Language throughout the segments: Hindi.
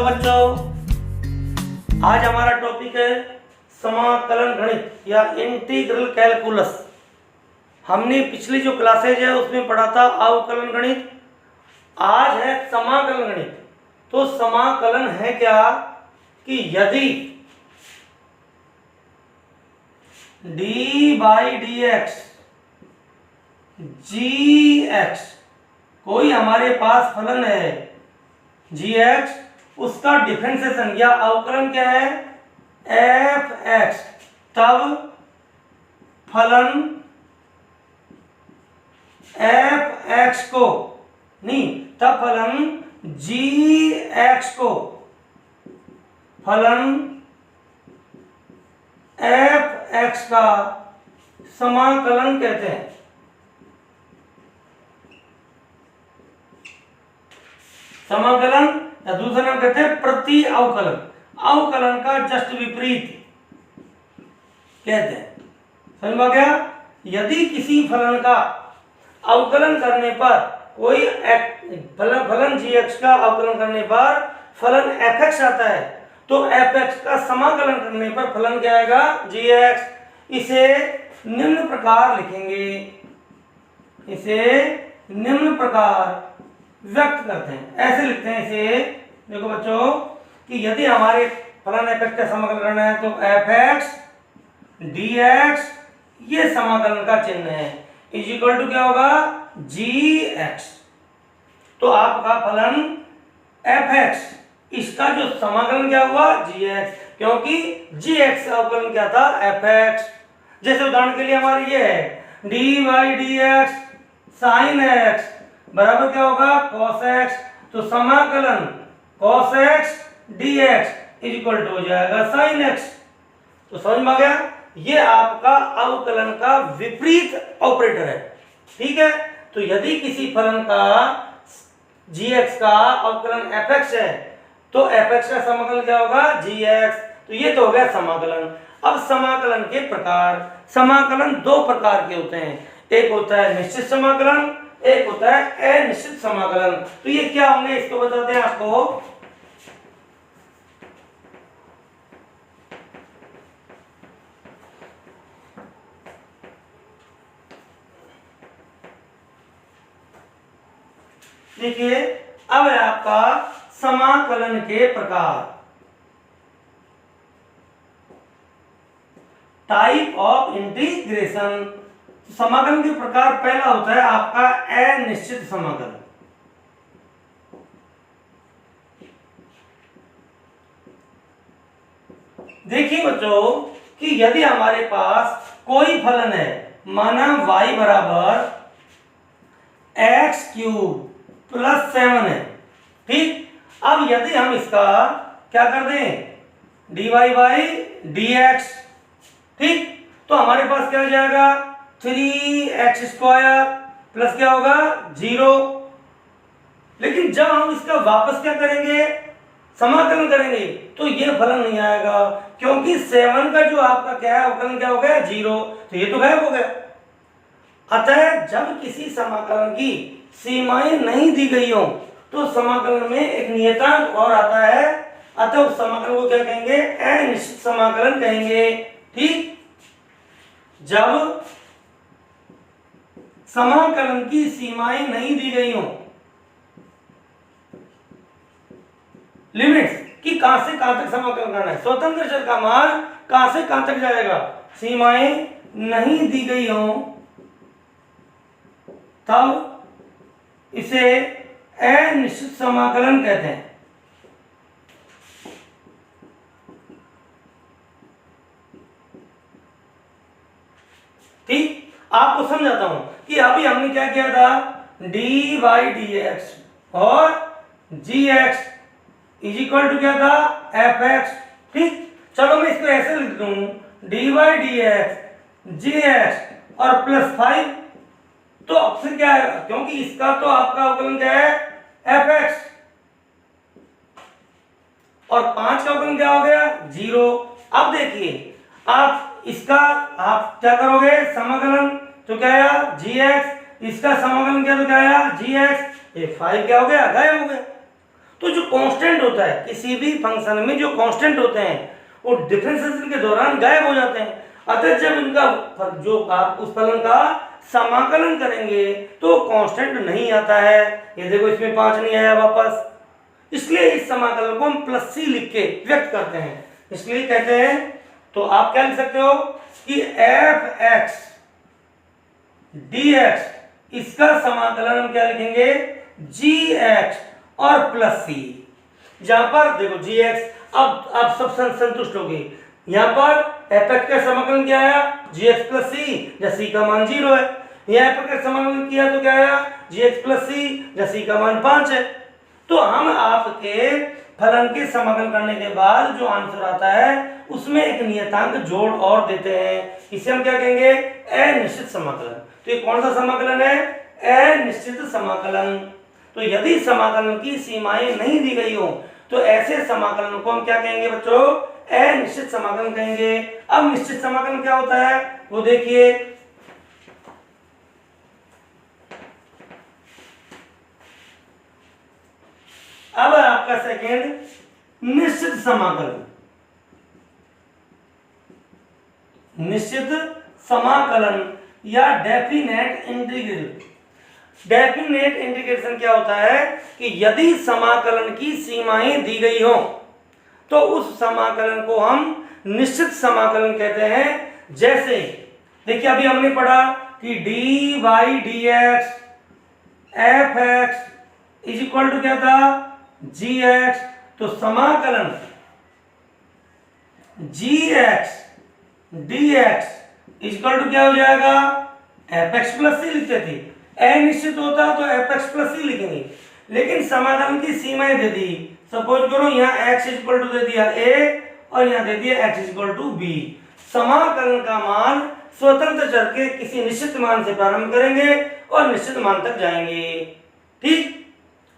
बच्चों, आज हमारा टॉपिक है समाकलन गणित या इंटीग्रल कैलकुलस। हमने पिछली जो क्लासेज है उसमें पढ़ा था अवकलन गणित, आज है समाकलन गणित। तो समाकलन है क्या कि यदि d by D x g x कोई हमारे पास फलन है जी एक्स, उसका डिफरेंशिएशन या अवकलन क्या है एफ एक्स, तब फलन एफ एक्स को नहीं, तब फलन जी एक्स को फलन एफ एक्स का समाकलन कहते हैं। समाकलन या दूसरा नाम कहते हैं प्रति अवकलन। अवकलन का जस्ट विपरीत कहते हैं। समझ में आ गया? यदि किसी फलन का अवकलन करने पर कोई फलन जी एक्स का अवकलन करने पर फलन एफ एक्स आता है, तो एफ एक्स का समाकलन करने पर फलन क्या आएगा जी एक्स। इसे निम्न प्रकार लिखेंगे, इसे निम्न प्रकार व्यक्त करते हैं, ऐसे लिखते हैं इसे। देखो बच्चों कि यदि हमारे फलन एफ एक्स का समाकलन करना है तो एफ एक्स डी एक्स ये समाकलन का चिन्ह है, इज इक्वल टू क्या होगा जी एक्स। तो आपका फलन एफ एक्स इसका जो समाकलन क्या हुआ जी एक्स, क्योंकि जी एक्स का अवकलन क्या था एफ एक्स। जैसे उदाहरण के लिए हमारे ये है D by D x sine x बराबर क्या होगा cos x, तो समाकलन cos x dx is equal to हो जाएगा sin x। तो समझ में आ गया? ये आपका अवकलन का विपरीत ऑपरेटर है, ठीक है। तो यदि किसी फलन का gx का अवकलन fx है तो fx का समाकलन क्या होगा gx। तो ये तो हो गया समाकलन। अब समाकलन के प्रकार, समाकलन दो प्रकार के होते हैं, एक होता है निश्चित समाकलन, एक होता है अनिश्चित समाकलन। तो ये क्या होंगे इसको बताते हैं आपको। देखिए अब है आपका समाकलन के प्रकार, टाइप ऑफ इंटीग्रेशन। समाकलन के प्रकार पहला होता है आपका अनिश्चित समाकलन। देखिए बच्चों कि यदि हमारे पास कोई फलन है, माना y बराबर एक्स क्यूब प्लस 7 है, ठीक। अब यदि हम इसका क्या कर दें dy बाई डी एक्स, ठीक, तो हमारे पास क्या हो जाएगा 3x स्क्वायर प्लस क्या होगा 0। लेकिन जब हम इसका वापस क्या करेंगे समाकलन करेंगे तो ये फलन नहीं आएगा, क्योंकि 7 का जो आपका क्या है अवकलन क्या हो गया 0, तो ये तो गायब हो गया। अतः जब किसी समाकलन की सीमाएं नहीं दी गई हो तो समाकलन में एक नियतांक और आता है, अतः उस समाकलन को क्या कहेंगे अनिश्चित समाकलन कहेंगे, ठीक। जब समाकलन की सीमाएं नहीं दी गई हो, लिमिट्स कि कहां से कहां तक समाकलन करना है, स्वतंत्र चर का मान कहां से कहां तक जाएगा, सीमाएं नहीं दी गई हो, तब इसे अनिश्चित समाकलन कहते हैं। ठीक, आपको समझाता हूं कि अभी हमने क्या किया था d बाई डी एक्स और जी एक्स इज इक्वल टू क्या था एफ एक्स, ठीक। चलो मैं इसको ऐसे लिख दूं d by D x g x और प्लस 5, तो अब फिर क्या है, क्योंकि इसका तो आपका अवकलन क्या है एफ एक्स और 5 का अवकलन क्या हो गया 0। अब देखिए आप इसका आप क्या करोगे समाकलन, तो क्या आया जी एक्स, इसका समाकलन क्या तो क्या आया जी एक्स, ये 5 क्या हो गया गायब हो गया। तो जो कांस्टेंट होता है किसी भी फंक्शन में, जो कांस्टेंट होते हैं वो डिफरेंशिएशन के दौरान गायब हो जाते हैं। अतः जब इनका जो आप उस फलन का समाकलन करेंगे तो कांस्टेंट नहीं आता है। ये देखो इसमें 5 नहीं आया वापस, इसलिए इस समाकलन को हम प्लस सी लिख के व्यक्त करते हैं। इसलिए कहते हैं, तो आप क्या लिख सकते हो कि एफ एक्स डी एक्स, इसका समाकलन हम क्या लिखेंगे जी एक्स और प्लस सी। जहां पर देखो जी एक्स, अब आप सब संतुष्ट हो गए। यहां पर एफ एक्स का समाकलन क्या आया जी एक्स प्लस सी, जब सी का मान 0 है। यहाँ एफ एक्स का समाकलन किया तो क्या आया जी एक्स प्लस सी, जब सी का मान 5 है। तो हम आपके फलन के समाकलन करने के बाद जो आंसर आता है उसमें एक नियतांक जोड़ और देते हैं, इसे हम क्या कहेंगे अनिश्चित समाकलन। तो ये कौन सा समाकलन है अनिश्चित समाकलन। तो यदि समाकलन की सीमाएं नहीं दी गई हो तो ऐसे समाकलन को हम क्या कहेंगे बच्चों अनिश्चित समाकलन कहेंगे। अब निश्चित समाकलन क्या होता है वो देखिए, अब आपका सेकेंड निश्चित समाकलन। निश्चित समाकलन या डेफिनेट इंटीग्रल। डेफिनेट इंटीग्रेशन क्या होता है कि यदि समाकलन की सीमाएं दी गई हो तो उस समाकलन को हम निश्चित समाकलन कहते हैं। जैसे देखिए अभी हमने पढ़ा कि D by D X F x is equal to क्या था जी एक्स। तो समाकलन G X D X is equal to क्या हो जाएगा एफ एक्स प्लस सी लिखते थे। अनिश्चित होता तो एफ एक्स प्लस सी लिखेंगे, लेकिन समाकलन की सीमाएं दे दी। सपोज करो यहाँ x इज इक्वल टू दे दिया a और यहाँ दे दिया x is equal to b। समाकलन का मान स्वतंत्र चर के किसी निश्चित मान से प्रारंभ करेंगे और निश्चित मान तक जाएंगे। ठीक,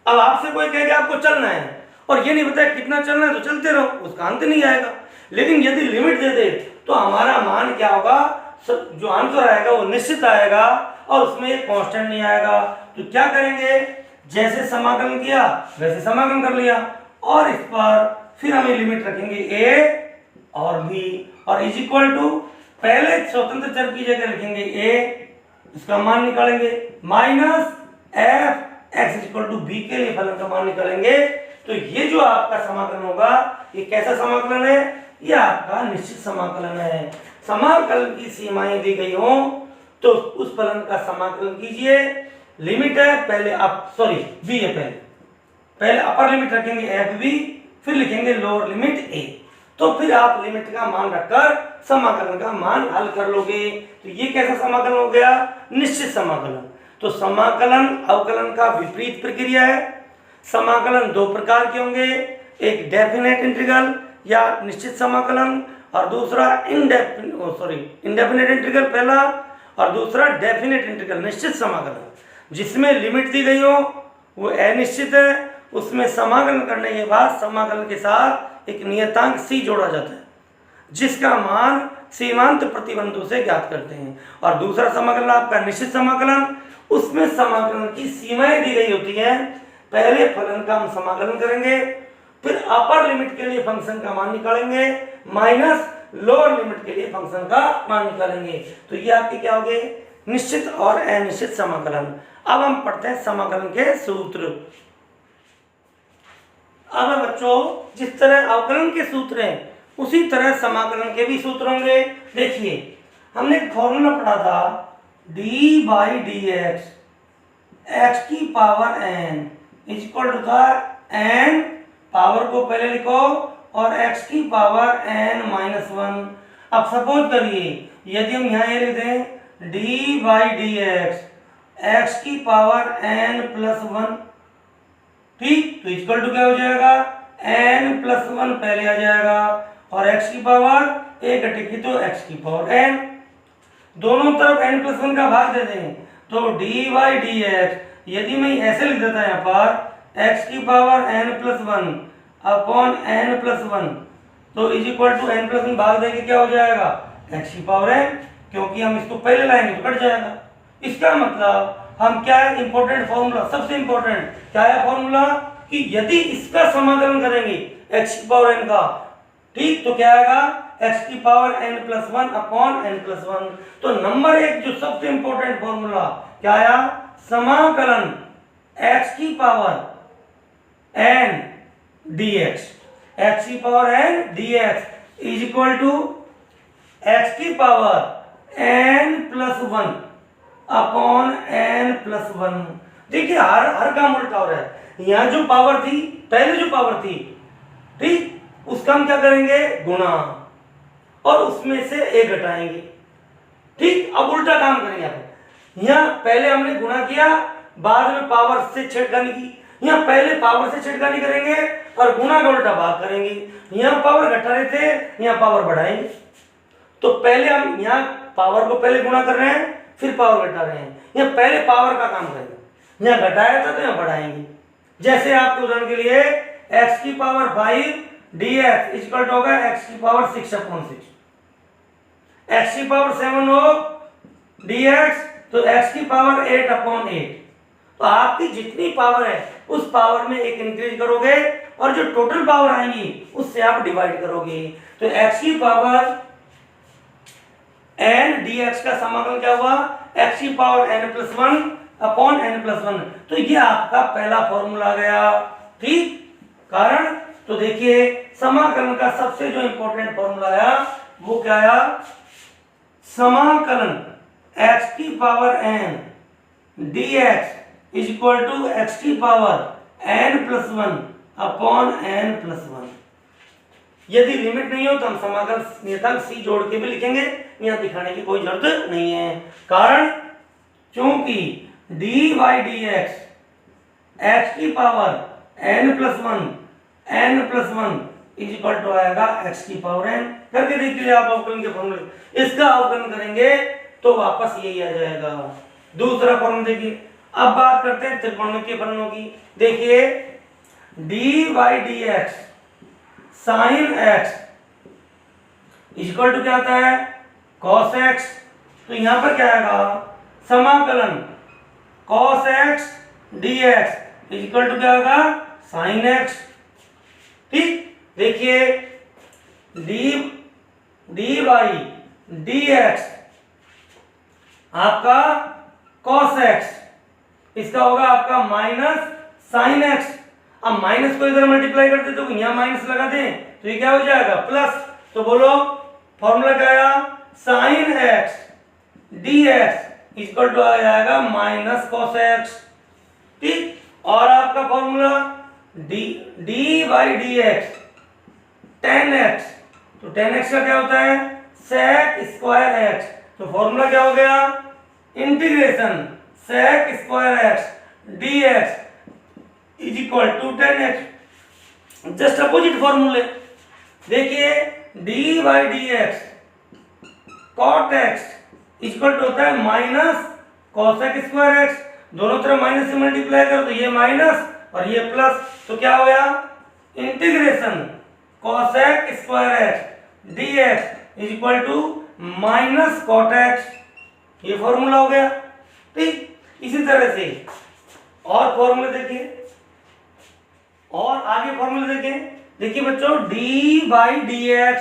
अब आपसे कोई कहेगा आपको चलना है और ये नहीं बताया कितना चलना है तो चलते रहो, उसका अंत नहीं आएगा। लेकिन यदि लिमिट दे दे तो हमारा मान क्या होगा, जो आंसर आएगा वो निश्चित आएगा और उसमें एक कांस्टेंट नहीं आएगा। तो क्या करेंगे, जैसे समाकलन किया वैसे समाकलन कर लिया और इस पर फिर हम लिमिट रखेंगे a और b और इज इक्वल टू पहले स्वतंत्र चर की जगह लिखेंगे a, इसका मान निकालेंगे minus f x is equal to b के लिए फलन का मान निकालेंगे। तो ये जो आपका समाकलन होगा ये कैसा समाकलन है, ये आपका निश्चित समाकलन है। समाकलन की सीमाएं दी गई हो तो उस फलन का समाकलन कीजिए। लिमिट है पहले आप बी है, पहले अपर लिमिट रखेंगे एफ बी, फिर लिखेंगे लोअर लिमिट ए। तो फिर आप लिमिट का मान रखकर समाकलन का मान हल कर लोगे। तो ये कैसा समाकलन हो गया, निश्चित समाकलन। तो समाकलन अवकलन का विपरीत प्रक्रिया है। समाकलन दो प्रकार के होंगे, एक डेफिनेट इंटीग्रल या निश्चित समाकलन और दूसरा इंडेफिनेट इंटीग्रल पहला और दूसरा डेफिनेट इंटीग्रल निश्चित समाकलन। जिसमें लिमिट दी गई हो वो अनिश्चित है, उसमें समाकलन करने के बाद समाकलन के साथ एक नियतांक सी जोड़ा जाता है जिसका मान सीमांत प्रतिबंधों से ज्ञात करते हैं। और दूसरा समाकलन आपका निश्चित समाकलन, उसमें समाकलन की सीमाएं दी गई होती हैं। पहले फलन का हम समाकलन करेंगे, फिर अपर लिमिट के लिए फंक्शन का मान निकालेंगे माइनस लोअर लिमिट के लिए फंक्शन का मान निकालेंगे। तो ये आपके क्या हो गए, निश्चित और अनिश्चित समाकलन। अब हम पढ़ते हैं समाकलन के सूत्र। अब बच्चों जिस तरह अवकलन के सूत्र हैं उसी तरह समाकलन के भी सूत्र होंगे। देखिए हमने एक फॉर्मूला पढ़ा था D by D X X की power N is equal to था एन, पावर को पहले लिखो और x की पावर n माइनस 1। अब सपोज करिए यदि हम यहाँ ये लिख दें डी बाई डी एक्स की पावर n प्लस 1, ठीक, तो इक्वल टू क्या हो जाएगा n प्लस 1 पहले आ जाएगा और x की पावर एक घटेगी तो x की पावर n, दोनों तरफ n प्लस 1 का भाग दे देंगे तो डी बाई डी एक्स, यदि मैं ऐसे लिख देता यहाँ पर x की power n plus 1 upon n plus 1 तो is equal to n plus 1 भाग देंगे क्या हो जाएगा x की पावर n, क्योंकि हम इसको पहले लाएंगे तो कट जाएगा। इसका मतलब हम क्या है इंपॉर्टेंट फॉर्मूला, सबसे इंपॉर्टेंट क्या है फॉर्मूला, कि यदि इसका समाकलन करेंगे x की पावर n का, ठीक, तो क्या आएगा x की पावर n+1 अपॉन n+1। तो नंबर एक जो सबसे इंपॉर्टेंट फॉर्मूला क्या आया, समाकलन x की पावर n dx, x की power n dx is equal to x की पावर n+1 अपॉन n+1। देखिए हर काम उल्टा हो रहा है। यहाँ जो पावर थी, पहले जो पावर थी, ठीक, उसका हम क्या करेंगे, गुणा, और उसमें से a घटाएंगे, ठीक। अब उल्टा काम करेंगे आप। यहाँ पहले हमने गुणा किया, बाद में पावर से छेड़खानी की। यहाँ पहले पावर से छेड़खानी करेंगे और गुणा का उल्टा भाग करेंगे। यहाँ पावर घटा रहे थे, यहाँ पावर बढ़ाएंगे। तो पहले हम यहाँ पावर को पहले गुणा कर रहे हैं, फिर पावर घटा रहे हैं। यहाँ पहले पावर का काम करेंगे, यहाँ घटाया था तो यहाँ बढ़ाएंगे। जैसे आपके उदाहरण के लिए x की पावर 5 dx इक्वल टू होगा x की पावर 6/6, x की पावर 7 हो dx तो x की पावर 8/8। तो आपकी जितनी पावर है उस पावर में एक इंक्रीज करोगे और जो टोटल पावर आएंगी उससे आप डिवाइड करोगे। तो x की पावर n dx का समाकलन क्या हुआ, x की पावर n+1 अपॉन n+1। तो ये आपका पहला फॉर्मूला गया, ठीक। कारण तो देखिए समाकलन का सबसे जो इंपॉर्टेंट फॉर्मूला आया वो क्या आया, समाकलन x की power n dx is equal to x की पावर n+1 अपॉन n+1। यदि लिमिट नहीं हो तो हम समाकलन नियतांक c जोड़ के भी लिखेंगे, यहाँ दिखाने की कोई जरूरत नहीं है। कारण क्योंकि dy/dx x की power n+1 is equal to आएगा x की पावर n। करके देखिए आप अवकलन के फॉर्मूले, इसका अवकलन करेंगे तो वापस यही आ जाएगा। दूसरा फॉर्मूला देखिए। अब बात करते हैं त्रिकोणमितीय फलनों की। देखिए dy/dx sin x is equal to क्या आता है, cos x। तो यहां पर क्या आएगा, समाकलन cos x dx is equal to क्या होगा, sin x, ठीक। देखिए dy/dx आपका cos x, इसका होगा आपका माइनस sin x। अब माइनस को इधर मल्टीप्लाई करते तो यहाँ माइनस लगा दें तो ये क्या हो जाएगा, प्लस। तो बोलो फॉर्मूला क्या आया, sin x dx equal to आ जाएगा माइनस cos x, ठीक। और आपका फॉर्मूला dy/dx tan x, तो tan x का क्या होता है, sec स्क्वायर x। तो फॉर्मूला क्या हो गया, integration sec square x dx is equal to tan x। Just opposite फॉर्मूले देखिए, dy/dx cot x equal to होता है माइनस cosec स्क्वायर x। दोनों तरफ माइनस से मल्टीप्लाई करो तो ये माइनस और ये प्लस, तो क्या हो गया, integration cosec square x dx is equal to minus cot x। ये फॉर्मूला हो गया, ठीक। इसी तरह से और फॉर्मूले देखिए, और आगे फॉर्मूले देखिए। देखिए बच्चों dy/dx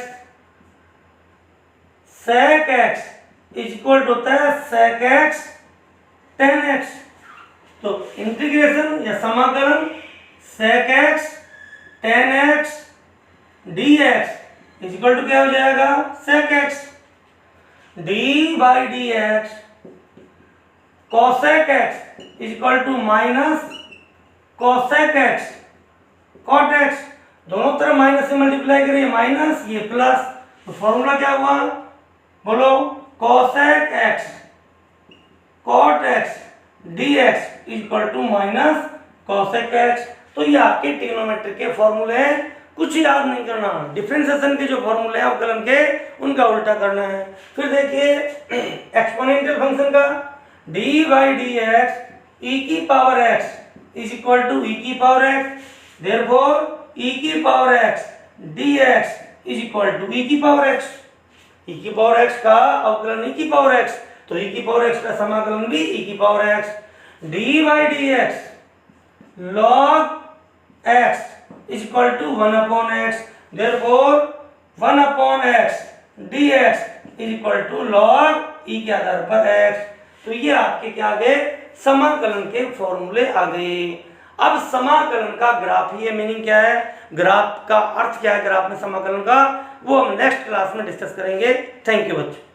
sec x is equal to होता है sec x tan x। तो इंटीग्रेशन या समाकलन sec x tan x dx is equal to क्या हो जाएगा, sec x। dy/dx cosec x is equal to minus cosec x cot x। दोनों तरफ माइनस से मल्टीप्लाई करिए, माइनस ये प्लस, तो फॉर्मूला क्या हुआ, बोलो cosec x cot x dx equal to minus cosec x। तो ये आपके ट्रिग्नोमेट्री के फॉर्मूले हैं, कुछ याद नहीं करना। डिफरेंशिएशन के जो फॉर्मूले हैं अवकलन के, उनका उल्टा करना है। फिर देखिए एक्सपोनेंशियल फंक्शन का dy/dx e की power x is equal to e की पावर x। Therefore e की power x dx is equal to e की पावर x। e की पावर x का अवकलन e की पावर x, तो e की पावर x का समाकलन भी e की power x। dy/dx log x is equal to 1/x, therefore 1/x dx is equal to log e के आधार पर x। तो ये आपके क्या आ गए, समाकलन के फॉर्मूले आ गए। अब समाकलन का ग्राफ ही है, मीनिंग क्या है, ग्राफ का अर्थ क्या है, ग्राफ में समाकलन का, वो हम नेक्स्ट क्लास में डिस्कस करेंगे। थैंक यू बच्चों।